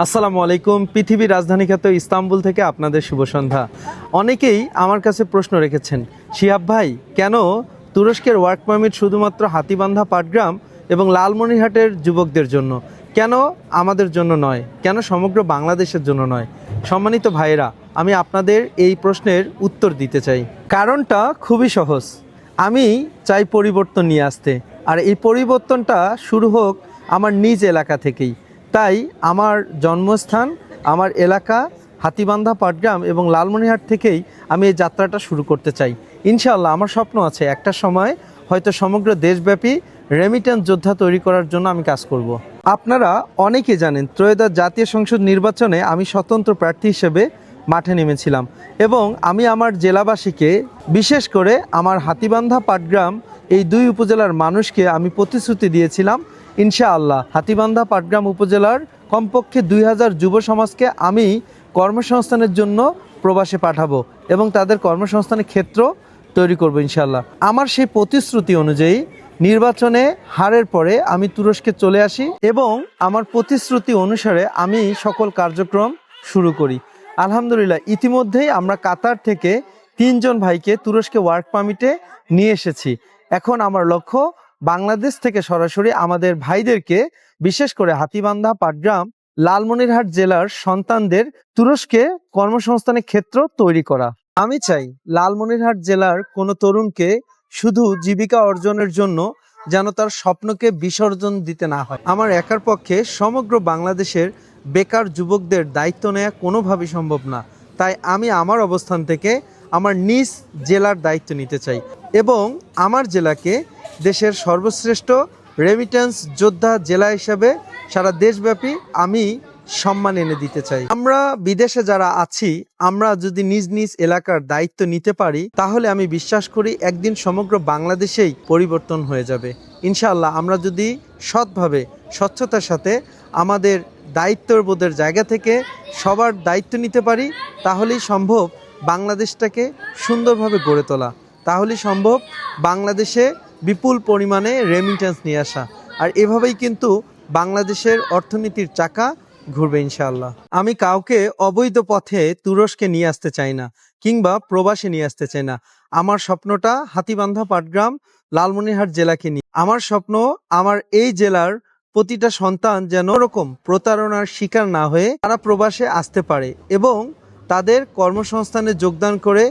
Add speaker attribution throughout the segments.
Speaker 1: আসসালামু আলাইকুম। পৃথিবীর রাজধানী খ্যাত ইস্তাম্বুল থেকে আপনাদের শুভ সন্ধ্যা। অনেকেই আমার কাছে প্রশ্ন রেখেছেন, শিহাব ভাই, কেন তুরস্কের ওয়ার্ক পারমিট শুধুমাত্র হাতীবান্ধা পাটগ্রাম এবং লালমনিরহাটের যুবকদের জন্য, কেন আমাদের জন্য নয়, কেন সমগ্র বাংলাদেশের জন্য নয়? সম্মানিত ভাইয়েরা, আমি আপনাদের এই প্রশ্নের উত্তর দিতে চাই। কারণটা খুবই সহজ। আমি চাই পরিবর্তন নিয়ে আসতে, আর এই পরিবর্তনটা শুরু হোক আমার নিজ এলাকা থেকেই। তাই আমার জন্মস্থান, আমার এলাকা হাতীবান্ধা পাটগ্রাম এবং লালমনিরহাট থেকেই আমি এই যাত্রাটা শুরু করতে চাই। ইনশাআল্লাহ আমার স্বপ্ন আছে একটা সময় হয়তো সমগ্র দেশব্যাপী রেমিটেন্স যোদ্ধা তৈরি করার জন্য আমি কাজ করব। আপনারা অনেকে জানেন, ত্রয়োদশ জাতীয় সংসদ নির্বাচনে আমি স্বতন্ত্র প্রার্থী হিসেবে মাঠে নেমেছিলাম এবং আমি আমার জেলাবাসীকে, বিশেষ করে আমার হাতীবান্ধা পাটগ্রাম এই দুই উপজেলার মানুষকে আমি প্রতিশ্রুতি দিয়েছিলাম, ইনশাআল্লাহ হাতীবান্ধা পাটগ্রাম উপজেলার কমপক্ষে 2000 যুব সমাজকে আমি কর্মসংস্থানের জন্য প্রবাসে পাঠাবো এবং তাদের কর্মসংস্থানের ক্ষেত্র তৈরি করব ইনশাআল্লাহ। আমার সেই প্রতিশ্রুতি অনুযায়ী নির্বাচনে হারের পরে আমি তুরস্কে চলে আসি এবং আমার প্রতিশ্রুতি অনুসারে আমি সকল কার্যক্রম শুরু করি। আলহামদুলিল্লাহ, ইতিমধ্যেই আমরা কাতার থেকে 3 জন ভাইকে তুরস্কে ওয়ার্ক পারমিটে নিয়ে এসেছি। এখন আমার লক্ষ্য বাংলাদেশ থেকে সরাসরি আমাদের ভাইদেরকে, বিশেষ করে হাতীবান্ধা পাটগ্রাম লালমনিরহাট জেলার সন্তানদের তুরস্কে কর্মসংস্থানের ক্ষেত্র তৈরি করা। আমি চাই লালমনিরহাট জেলার কোনো তরুণকে শুধু জীবিকা অর্জনের জন্য যেন তার স্বপ্নকে বিসর্জন দিতে না হয়। আমার একার পক্ষে সমগ্র বাংলাদেশের বেকার যুবকদের দায়িত্ব নেওয়া কোনোভাবেই সম্ভব না। তাই আমি আমার অবস্থান থেকে আমার নিজ জেলার দায়িত্ব নিতে চাই এবং আমার জেলাকে দেশের সর্বশ্রেষ্ঠ রেমিটেন্স যোদ্ধা জেলা হিসেবে সারা দেশব্যাপী আমি সম্মান এনে দিতে চাই। আমরা বিদেশে যারা আছি, আমরা যদি নিজ নিজ এলাকার দায়িত্ব নিতে পারি, তাহলে আমি বিশ্বাস করি একদিন সমগ্র বাংলাদেশেই পরিবর্তন হয়ে যাবে ইনশাআল্লাহ। আমরা যদি সৎভাবে, স্বচ্ছতার সাথে আমাদের দায়িত্ববোধের জায়গা থেকে সবার দায়িত্ব নিতে পারি, তাহলেই সম্ভব বাংলাদেশটাকে সুন্দরভাবে গড়ে তোলা, তাহলেই সম্ভব বাংলাদেশে বিপুল পরিমাণে রেমিটেন্স নিয়ে আসা। আর এভাবেই কিন্তু বাংলাদেশের অর্থনীতির চাকা ঘুরবে ইনশাআল্লাহ। আমি কাউকে অবৈধ পথে তুরস্কে নিয়ে আসতে চাই না, কিংবা প্রবাসে নিয়ে আসতে চাই না। আমার স্বপ্নটা হাতীবান্ধা পাটগ্রাম লালমনিরহাট জেলাকে নিয়ে। আমার স্বপ্ন আমার এই জেলার প্রতিটা সন্তান যেন এরকম প্রতারণার শিকার না হয়ে তারা প্রবাসে আসতে পারে এবং তাদের কর্মসংস্থানে যোগদান করে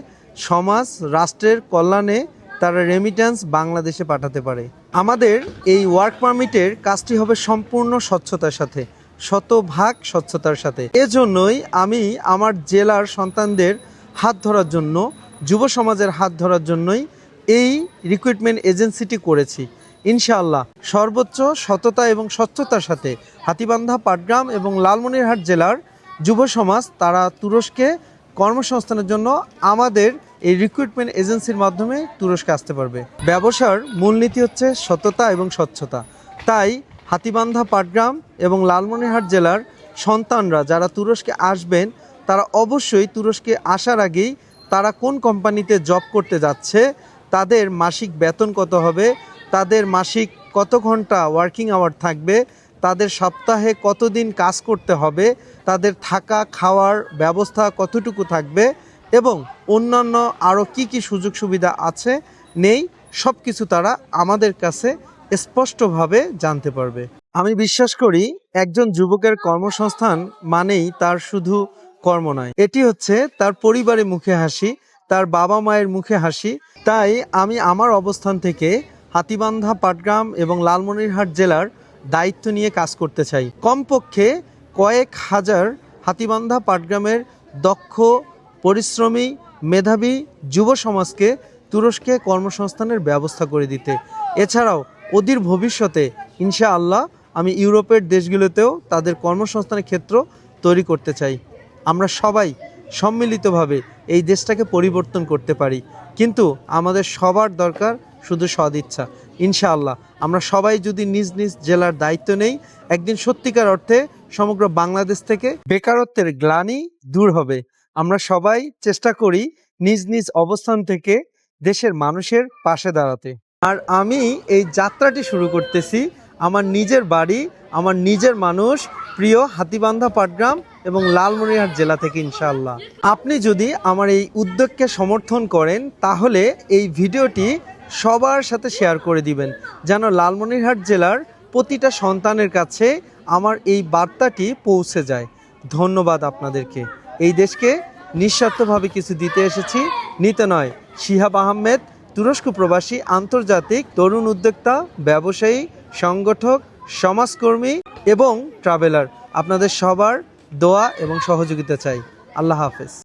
Speaker 1: সমাজ, রাষ্ট্রের কল্যাণে তারা রেমিটেন্স বাংলাদেশে পাঠাতে পারে। আমাদের এই ওয়ার্ক পারমিটের কাজটি হবে সম্পূর্ণ স্বচ্ছতার সাথে, শতভাগ স্বচ্ছতার সাথে। এজন্যই আমি আমার জেলার সন্তানদের হাত ধরার জন্য, যুব সমাজের হাত ধরার জন্যই এই রিক্রুটমেন্ট এজেন্সিটি করেছি। ইনশাআল্লাহ সর্বোচ্চ সততা এবং স্বচ্ছতার সাথে হাতীবান্ধা পাটগ্রাম এবং লালমনিরহাট জেলার যুব সমাজ তারা তুরস্কে কর্মসংস্থানের জন্য আমাদের এই রিক্রুটমেন্ট এজেন্সির মাধ্যমে তুরস্কে আসতে পারবে। ব্যবসার মূলনীতি হচ্ছে সততা এবং স্বচ্ছতা। তাই হাতীবান্ধা পাটগ্রাম এবং লালমনিরহাট জেলার সন্তানরা যারা তুরস্কে আসবেন, তারা অবশ্যই তুরস্কে আসার আগেই তারা কোন কোম্পানিতে জব করতে যাচ্ছে, তাদের মাসিক বেতন কত হবে, তাদের মাসিক কত ঘন্টা ওয়ার্কিং আওয়ার থাকবে, তাদের সপ্তাহে কতদিন কাজ করতে হবে, তাদের থাকা খাওয়ার ব্যবস্থা কতটুকু থাকবে এবং অন্যান্য আরও কি কি সুযোগ সুবিধা আছে নেই, সব কিছু তারা আমাদের কাছে স্পষ্টভাবে জানতে পারবে। আমি বিশ্বাস করি একজন যুবকের কর্মসংস্থান মানেই তার শুধু কর্ম নয়, এটি হচ্ছে তার পরিবারের মুখে হাসি, তার বাবা মায়ের মুখে হাসি। তাই আমি আমার অবস্থান থেকে হাতীবান্ধা পাটগ্রাম এবং লালমনিরহাট জেলার দায়িত্ব নিয়ে কাজ করতে চাই। কমপক্ষে কয়েক হাজার হাতীবান্ধা পাটগ্রামের দক্ষ, পরিশ্রমী, মেধাবী যুব সমাজকে তুরস্কে কর্মসংস্থানের ব্যবস্থা করে দিতে। এছাড়াও অদূর ভবিষ্যতে ইনশাআল্লাহ আমি ইউরোপের দেশগুলোতেও তাদের কর্মসংস্থানের ক্ষেত্র তৈরি করতে চাই। আমরা সবাই সম্মিলিতভাবে এই দেশটাকে পরিবর্তন করতে পারি, কিন্তু আমাদের সবার দরকার শুধু সদিচ্ছা। ইনশাআল্লাহ আমরা সবাই যদি নিজ নিজ জেলার দায়িত্ব নেই, একদিন সত্যিকার অর্থে সমগ্র বাংলাদেশ থেকে বেকারত্বের গ্লানি দূর হবে। আমরা সবাই চেষ্টা করি নিজ নিজ অবস্থান থেকে দেশের মানুষের পাশে দাঁড়াতে। আর আমি এই যাত্রাটি শুরু করতেছি আমার নিজের বাড়ি আমার নিজের মানুষ, প্রিয় হাতীবান্ধা পাটগ্রাম এবং লালমনিরহাট জেলা থেকে ইনশাআল্লাহ। আপনি যদি আমার এই উদ্যোগকে সমর্থন করেন তাহলে এই ভিডিওটি সবার সাথে শেয়ার করে দিবেন, যেন লালমনিরহাট জেলার প্রতিটা সন্তানের কাছে আমার এই বার্তাটি পৌঁছে যায়। ধন্যবাদ আপনাদেরকে। এই দেশকে নিঃস্বার্থভাবে কিছু দিতে এসেছি, নিতে নয়। শিহাব আহমেদ, তুরস্ক প্রবাসী, আন্তর্জাতিক তরুণ উদ্যোক্তা, ব্যবসায়ী, সংগঠক, সমাজকর্মী এবং ট্রাভেলার। আপনাদের সবার দোয়া এবং সহযোগিতা চাই। আল্লাহ হাফেজ।